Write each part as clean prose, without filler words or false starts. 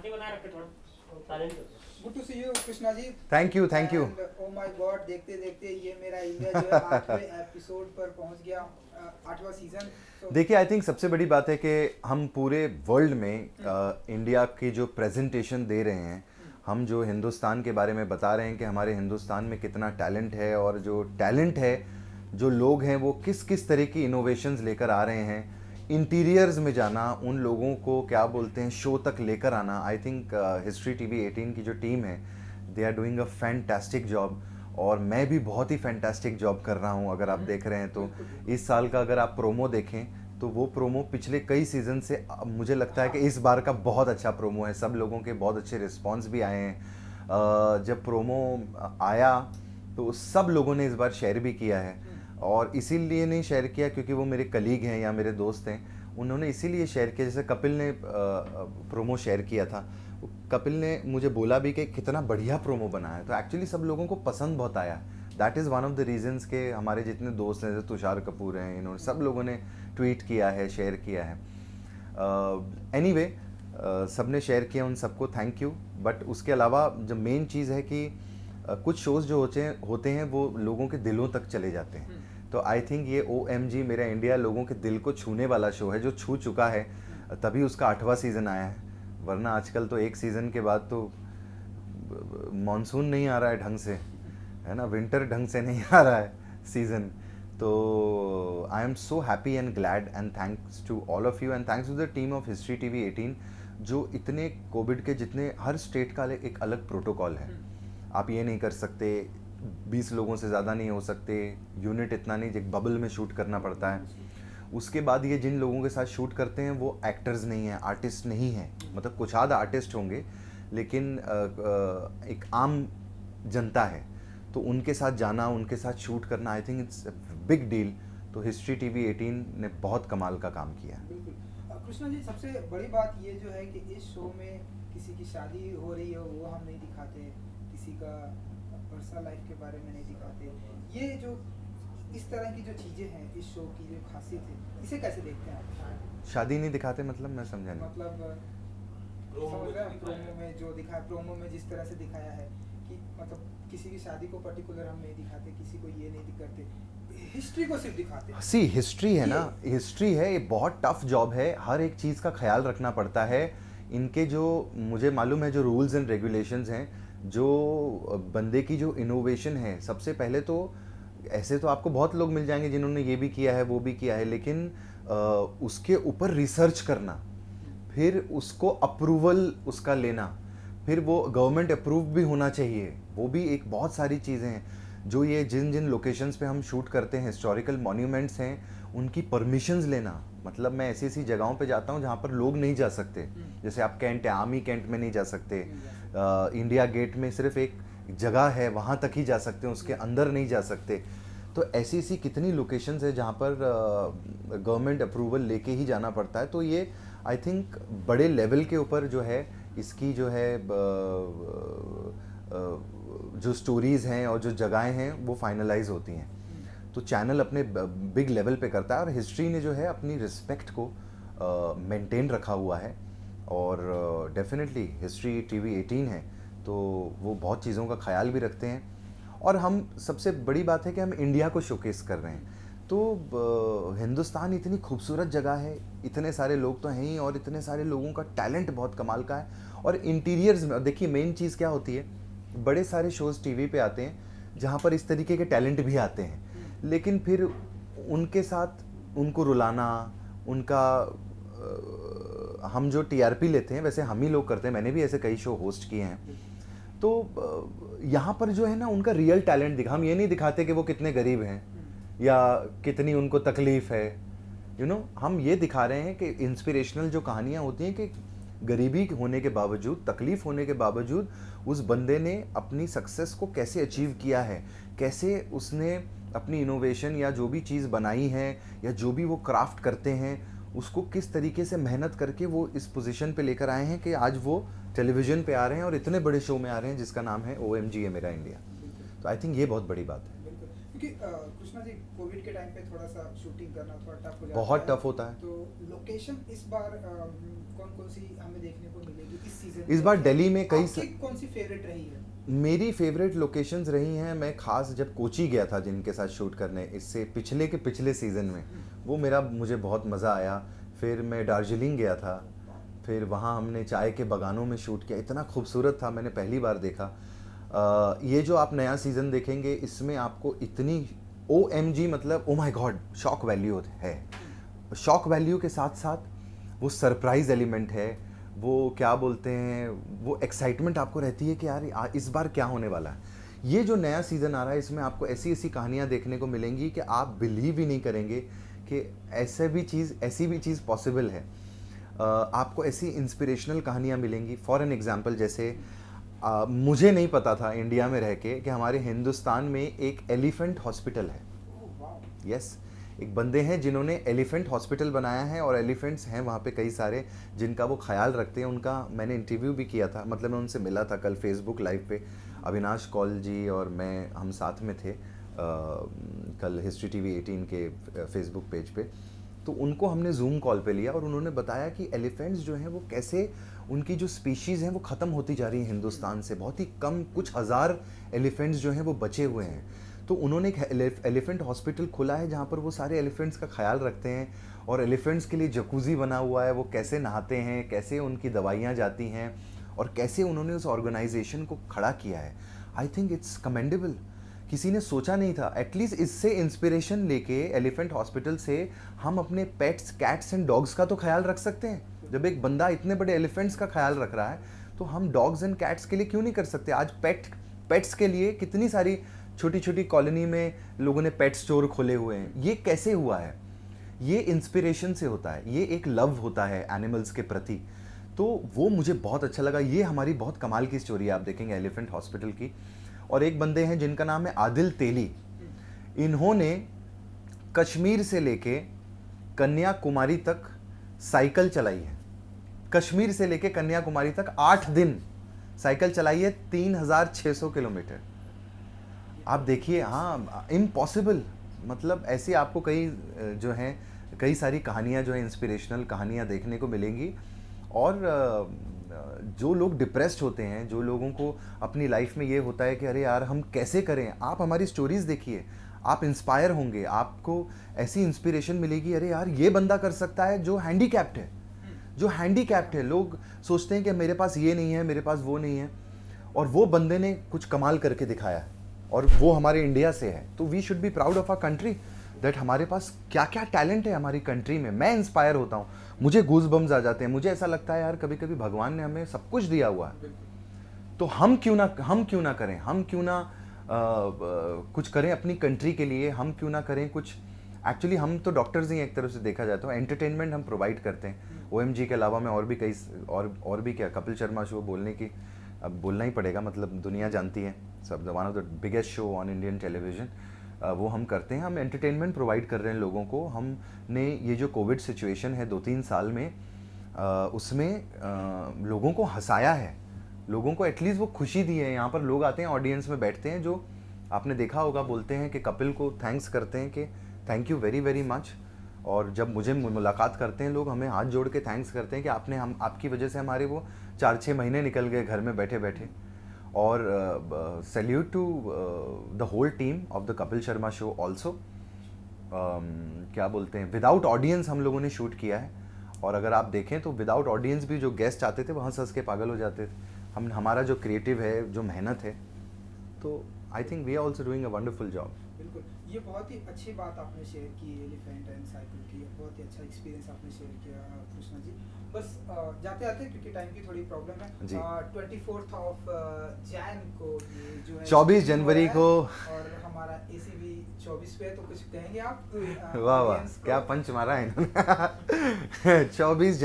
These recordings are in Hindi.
आगे बनाए रखे थोड़ा talent. Good to see you Krishna ji. Thank you thank you. Oh my god, देखते देखते ये मेरा इंडिया जो है 8वें एपिसोड पर पहुंच गया, 8वां सीजन। देखिए आई थिंक सबसे बड़ी बात है कि हम पूरे वर्ल्ड में इंडिया की जो प्रेजेंटेशन दे रहे हैं, हम जो हिंदुस्तान के बारे में बता रहे हैं कि हमारे हिंदुस्तान में कितना टैलेंट है, और जो टैलेंट है, जो लोग हैं वो किस किस तरह की इनोवेशंस लेकर आ रहे हैं, इंटीरियर्स में जाना, उन लोगों को क्या बोलते हैं शो तक लेकर आना। आई थिंक हिस्ट्री टीवी 18 की जो टीम है, they are doing a fantastic job, और मैं भी बहुत ही फैंटास्टिक जॉब कर रहा हूँ। अगर आप देख रहे हैं तो इस साल का अगर आप प्रोमो देखें तो वो प्रोमो पिछले कई सीज़न से मुझे लगता है कि इस बार का बहुत अच्छा प्रोमो है। सब लोगों के बहुत अच्छे रिस्पांस भी आए हैं। जब प्रोमो आया तो सब लोगों ने इस बार शेयर भी किया है, और इसीलिए नहीं शेयर किया क्योंकि वो मेरे कलीग हैं या मेरे दोस्त हैं, उन्होंने इसीलिए शेयर किया। जैसे कपिल ने प्रोमो शेयर किया था, कपिल ने मुझे बोला भी कि कितना बढ़िया प्रोमो बना है, तो एक्चुअली सब लोगों को पसंद बहुत आया। That is one of the reasons के हमारे जितने दोस्त हैं, जैसे तुषार कपूर हैं, इन्होंने सब लोगों ने ट्वीट किया है, शेयर किया है। एनीवे सब ने शेयर किया, उन सबको थैंक यू। बट उसके अलावा जो मेन चीज़ है कि कुछ शोज़ जो होते हैं वो लोगों के दिलों तक चले जाते हैं। तो आई थिंक ये OMG मेरा इंडिया लोगों के दिल को छूने वाला शो है, जो छू चुका है, तभी उसका 8वां सीज़न आया है। वरना आजकल तो एक सीज़न के बाद तो मॉनसून नहीं आ रहा है ढंग से, है ना, विंटर ढंग से नहीं आ रहा है सीज़न। तो I am so happy and glad, and thanks to all of you, and thanks to the team of history TV 18, जो इतने कोविड के जितने हर स्टेट का एक अलग प्रोटोकॉल है। आप ये नहीं कर सकते, 20 लोगों से ज़्यादा नहीं हो सकते, यूनिट इतना नहीं, एक बबल में शूट करना पड़ता है। उसके बाद ये जिन लोगों के साथ शूट करते हैं वो एक्टर्स नहीं हैं, आर्टिस्ट नहीं हैं, मतलब कुछ आध आर्टिस्ट होंगे, लेकिन एक आम जनता है, तो उनके साथ जाना, उनके साथ शूट करना, I think it's big deal. तो हिस्ट्री टीवी 18 ने बहुत कमाल का काम किया। बिल्कुल। कृष्णा जी, सबसे बड़ी बात ये जो है कि इस शो में किसी की शादी हो रही हो वो हम नहीं दिखाते, किसी का पर्सनल लाइफ के बारे में नहीं दिखाते। ये जो इस तरह की जो चीज़ें हैं, इस शो की जो खासियत है, इसे कैसे देखते हैं आप? शादी नहीं दिखाते मतलब मैं समझा नहीं। मतलब समझ रहे हैं, प्रोमो में जो दिखाया, प्रोमो में जिस तरह से दिखाया है कि मतलब किसी की शादी को पर्टिकुलर हम नहीं दिखाते, किसी को ये नहीं करते, हिस्ट्री को सिर्फ दिखाते हैं। सी हिस्ट्री है ना, हिस्ट्री है, ये बहुत टफ जॉब है, हर एक चीज़ का ख्याल रखना पड़ता है। इनके जो मुझे मालूम है जो रूल्स एंड रेगुलेशंस हैं, जो बंदे की जो इनोवेशन है, सबसे पहले तो ऐसे तो आपको बहुत लोग मिल जाएंगे जिन्होंने ये भी किया है वो भी किया है, लेकिन उसके ऊपर रिसर्च करना, फिर उसको अप्रूवल उसका लेना, फिर वो गवर्नमेंट अप्रूव भी होना चाहिए, वो भी एक बहुत सारी चीज़ें हैं। जो ये जिन जिन लोकेशंस पे हम शूट करते हैं, हिस्टोरिकल मॉन्यूमेंट्स हैं, उनकी परमिशंस लेना। मतलब मैं ऐसी ऐसी जगहों पे जाता हूँ जहाँ पर लोग नहीं जा सकते, जैसे आप कैंट है, आर्मी कैंट में नहीं जा सकते, इंडिया गेट में सिर्फ एक जगह है वहाँ तक ही जा सकते हैं, उसके अंदर नहीं जा सकते। तो ऐसी ऐसी कितनी लोकेशंस है जहाँ पर गवर्नमेंट अप्रूवल लेके ही जाना पड़ता है। तो ये आई थिंक बड़े लेवल के ऊपर जो है इसकी जो है जो स्टोरीज़ हैं और जो जगहें हैं वो फाइनलाइज होती हैं। तो चैनल अपने बिग लेवल पे करता है, और हिस्ट्री ने जो है अपनी रिस्पेक्ट को मेंटेन रखा हुआ है। और डेफिनेटली हिस्ट्री टीवी 18 है तो वो बहुत चीज़ों का ख्याल भी रखते हैं, और हम सबसे बड़ी बात है कि हम इंडिया को शोकेस कर रहे हैं। तो हिंदुस्तान इतनी खूबसूरत जगह है, इतने सारे लोग तो हैं ही, और इतने सारे लोगों का टैलेंट बहुत कमाल का है। और इंटीरियर्स में देखिए मेन चीज़ क्या होती है, बड़े सारे शोज़ टीवी पे आते हैं जहाँ पर इस तरीके के टैलेंट भी आते हैं, लेकिन फिर उनके साथ उनको रुलाना, उनका हम जो TRP लेते हैं वैसे हम ही लोग करते हैं, मैंने भी ऐसे कई शो होस्ट किए हैं। तो यहाँ पर जो है ना उनका रियल टैलेंट दिखा, हम ये नहीं दिखाते कि वो कितने गरीब हैं या कितनी उनको तकलीफ़ है, हम ये दिखा रहे हैं कि इंस्पिरेशनल जो कहानियाँ होती हैं कि गरीबी होने के बावजूद, तकलीफ़ होने के बावजूद उस बंदे ने अपनी सक्सेस को कैसे अचीव किया है, कैसे उसने अपनी इनोवेशन या जो भी चीज़ बनाई है या जो भी वो क्राफ्ट करते हैं उसको किस तरीके से मेहनत करके वो इस पोजीशन पे लेकर आए हैं कि आज वो टेलीविज़न पे आ रहे हैं और इतने बड़े शो में आ रहे हैं जिसका नाम है OMG है मेरा इंडिया। तो आई थिंक ये बहुत बड़ी बात है। क्योंकि कृष्णा जी, कोविड के टाइम पे थोड़ा सा शूटिंग करना थोड़ा टफ हो जाता बहुत है, टफ होता है। तो लोकेशन इस बार कौन कौन सी हमें देखने को मिलेगी इस सीजन सीजन इस बार दिल्ली में कई कौन सी फेवरेट रही है? मेरी फेवरेट लोकेशंस रही हैं, मैं खास जब कोची गया था जिनके साथ शूट करने, इससे पिछले के पिछले सीज़न में, वो मुझे बहुत मज़ा आया। फिर मैं दार्जिलिंग गया था, फिर वहाँ हमने चाय के बागानों में शूट किया, इतना खूबसूरत था, मैंने पहली बार देखा। ये जो आप नया सीज़न देखेंगे इसमें आपको इतनी OMG मतलब ओ माय गॉड शॉक वैल्यू है। शॉक वैल्यू के साथ साथ वो सरप्राइज एलिमेंट है, वो क्या बोलते हैं, वो एक्साइटमेंट आपको रहती है कि यार इस बार क्या होने वाला है। ये जो नया सीज़न आ रहा है इसमें आपको ऐसी ऐसी कहानियाँ देखने को मिलेंगी कि आप बिलीव ही नहीं करेंगे कि ऐसी भी चीज़ पॉसिबल है। आपको ऐसी इंस्पिरेशनल कहानियाँ मिलेंगी। फॉर एन एग्जांपल जैसे मुझे नहीं पता था इंडिया में रह के कि हमारे हिंदुस्तान में एक एलिफेंट हॉस्पिटल है। यस, एक बंदे हैं जिन्होंने एलिफेंट हॉस्पिटल बनाया है और एलिफेंट्स हैं वहाँ पे कई सारे जिनका वो ख्याल रखते हैं। उनका मैंने इंटरव्यू भी किया था, मतलब मैं उनसे मिला था कल फेसबुक लाइव पे। अविनाश कौल जी और मैं हम साथ में थे कल हिस्ट्री TV 18 के फेसबुक पेज पे। तो उनको हमने जूम कॉल पे लिया और उन्होंने बताया कि एलिफेंट्स जो हैं वो कैसे उनकी जो स्पीशीज़ हैं वो ख़त्म होती जा रही है हिंदुस्तान से। बहुत ही कम कुछ हज़ार एलिफेंट्स जो हैं वो बचे हुए हैं। तो उन्होंने एक एलिफेंट हॉस्पिटल खोला है जहाँ पर वो सारे एलिफेंट्स का ख्याल रखते हैं और एलिफेंट्स के लिए जकूज़ी बना हुआ है, वो कैसे नहाते हैं, कैसे उनकी दवाइयाँ जाती हैं और कैसे उन्होंने उस ऑर्गेनाइजेशन को खड़ा किया है। I think it's commendable. किसी ने सोचा नहीं था। एटलीस्ट इससे इंस्पिरेशन लेके एलिफेंट हॉस्पिटल से हम अपने पेट्स, कैट्स एंड डॉग्स का तो ख्याल रख सकते हैं। जब एक बंदा इतने बड़े एलिफेंट्स का ख्याल रख रहा है तो हम डॉग्स एंड कैट्स के लिए क्यों नहीं कर सकते। आज पेट्स के लिए कितनी सारी छोटी छोटी कॉलोनी में लोगों ने पेट स्टोर खोले हुए हैं। ये कैसे हुआ है? ये इंस्पिरेशन से होता है, ये एक लव होता है एनिमल्स के प्रति। तो वो मुझे बहुत अच्छा लगा। ये हमारी बहुत कमाल की स्टोरी है, आप देखेंगे एलिफेंट हॉस्पिटल की। और एक बंदे हैं जिनका नाम है आदिल तेली। इन्होंने कश्मीर से लेके कन्याकुमारी तक साइकिल चलाई है। कश्मीर से लेके कन्याकुमारी तक 8 दिन साइकिल चलाई है, 3600 किलोमीटर। आप देखिए, हाँ, इम्पॉसिबल। मतलब ऐसे आपको कई सारी कहानियाँ जो है इंस्पिरेशनल कहानियाँ देखने को मिलेंगी। और जो लोग डिप्रेस्ड होते हैं, जो लोगों को अपनी लाइफ में ये होता है कि अरे यार हम कैसे करें, आप हमारी स्टोरीज़ देखिए, आप इंस्पायर होंगे, आपको ऐसी इंस्पिरेशन मिलेगी, अरे यार ये बंदा कर सकता है जो हैंडीकैप्ड है। लोग सोचते हैं कि मेरे पास ये नहीं है, मेरे पास वो नहीं है, और वो बंदे ने कुछ कमाल करके दिखाया है और वो हमारे इंडिया से है। तो we should be proud of our country that हमारे पास क्या क्या टैलेंट है हमारी कंट्री में। मैं इंस्पायर होता हूँ, मुझे गूज बम्स आ जाते हैं। मुझे ऐसा लगता है यार कभी कभी भगवान ने हमें सब कुछ दिया हुआ है, तो हम क्यों ना करें, हम क्यों ना कुछ करें अपनी कंट्री के लिए, हम क्यों ना करें कुछ। एक्चुअली हम तो डॉक्टर्स ही एक तरफ से देखा जाए तो एंटरटेनमेंट हम प्रोवाइड करते हैं। OMG के अलावा मैं और भी कई और भी क्या, कपिल शर्मा शो बोलने की अब बोलना ही पड़ेगा, मतलब दुनिया जानती है, सब one of the biggest show on Indian television, वो हम करते हैं। हम एंटरटेनमेंट प्रोवाइड कर रहे हैं लोगों को। हमने ये जो कोविड सिचुएशन है 2-3 साल में, उसमें लोगों को हंसाया है, लोगों को एटलीस्ट वो खुशी दी है। यहाँ पर लोग आते हैं, ऑडियंस में बैठते हैं, जो आपने देखा होगा बोलते हैं कि कपिल को थैंक्स करते हैं कि thank you very very much. और जब मुझे मुलाकात करते हैं लोग, हमें हाथ जोड़ के थैंक्स करते हैं कि आपकी वजह से हमारे वो 4-6 महीने निकल गए घर में बैठे बैठे। और salute to the whole team of the Kapil Sharma show also. क्या बोलते हैं, विदाउट ऑडियंस हम लोगों ने शूट किया है। और अगर आप देखें तो विदाउट ऑडियंस भी जो गेस्ट आते थे वो हंस के पागल हो जाते थे। हमारा जो क्रिएटिव है, जो मेहनत है, तो I think we are also doing a wonderful job. बिल्कुल, ये बहुत ही अच्छी बात आपने शेयर की एलिफेंट एंड साइकिल की, बहुत ही अच्छा एक्सपीरियंस आपने शेयर किया कृष्णा जी। बस जाते आते क्योंकि टाइम की थोड़ी प्रॉब्लम है, 24 ऑफ जैन को ये जो है 24 जनवरी को, और हमारा ACV 24 पे, तो कुछ कहेंगे आप? वाह वाह, क्या पंच मारा है इन्होंने। 24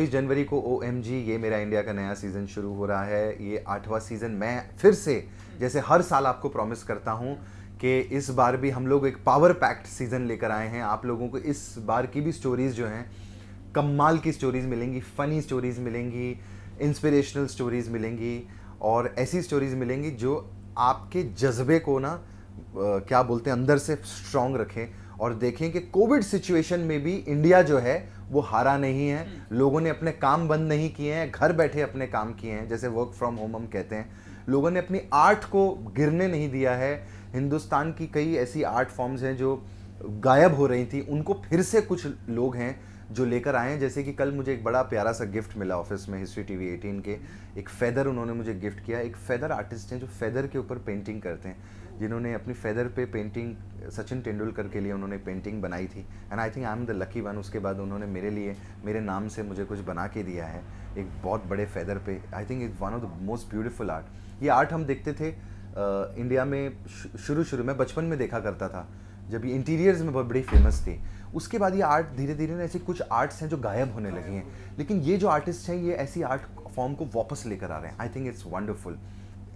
जनवरी को OMG, ये मेरा इंडिया का नया सीज़न शुरू हो रहा है। ये 8वां सीज़न। मैं फिर से जैसे हर साल आपको प्रॉमिस करता हूँ कि इस बार भी हम लोग एक पावर पैक्ड सीज़न लेकर आए हैं। आप लोगों को इस बार की भी स्टोरीज़ जो हैं, कमाल की स्टोरीज़ मिलेंगी, फ़नी स्टोरीज़ मिलेंगी, इंस्पिरेशनल स्टोरीज़ मिलेंगी, और ऐसी स्टोरीज़ मिलेंगी जो आपके जज्बे को ना क्या बोलते हैं, अंदर से स्ट्रॉन्ग रखें। और देखें कि कोविड सिचुएशन में भी इंडिया जो है वो हारा नहीं है। लोगों ने अपने काम बंद नहीं किए हैं, घर बैठे अपने काम किए हैं, जैसे वर्क फ्रॉम होम हम कहते हैं। लोगों ने अपनी आर्ट को गिरने नहीं दिया है। हिंदुस्तान की कई ऐसी आर्ट फॉर्म्स हैं जो गायब हो रही थी, उनको फिर से कुछ लोग हैं जो लेकर आए हैं। जैसे कि कल मुझे एक बड़ा प्यारा सा गिफ्ट मिला ऑफिस में, हिस्ट्री टीवी 18 के एक फेदर उन्होंने मुझे गिफ्ट किया। एक फेदर आर्टिस्ट हैं जो फेदर के ऊपर पेंटिंग करते हैं, जिन्होंने अपनी फेदर पे पेंटिंग सचिन तेंदुलकर के लिए उन्होंने पेंटिंग बनाई थी। And I think I am the lucky one. उसके बाद उन्होंने मेरे लिए मेरे नाम से मुझे कुछ बना के दिया है एक बहुत बड़े फेदर पे। I think it's one of the most beautiful art. ये आर्ट हम देखते थे इंडिया में शुरू में, बचपन में देखा करता था जब ये इंटीरियर्स में बहुत बड़ी फेमस थी। उसके बाद ये आर्ट धीरे धीरे ना ऐसी कुछ आर्ट्स हैं जो गायब होने लगी हैं, लेकिन ये जो आर्टिस्ट हैं ये ऐसी आर्ट फॉर्म को वापस लेकर आ रहे हैं। I think it's wonderful.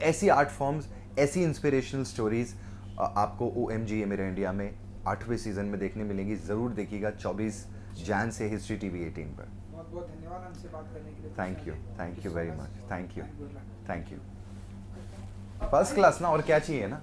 ऐसी आर्ट फॉर्म्स, ऐसी इंस्पिरेशनल स्टोरीज आपको OMG मेरे इंडिया में 8वें सीजन में देखने मिलेंगी। ज़रूर देखिएगा 24 जैन से हिस्ट्री टीवी 18 पर। बहुत बहुत धन्यवाद हमसे बात करने के लिए। Thank you very much. Thank you first class ना, और क्या चाहिए ना।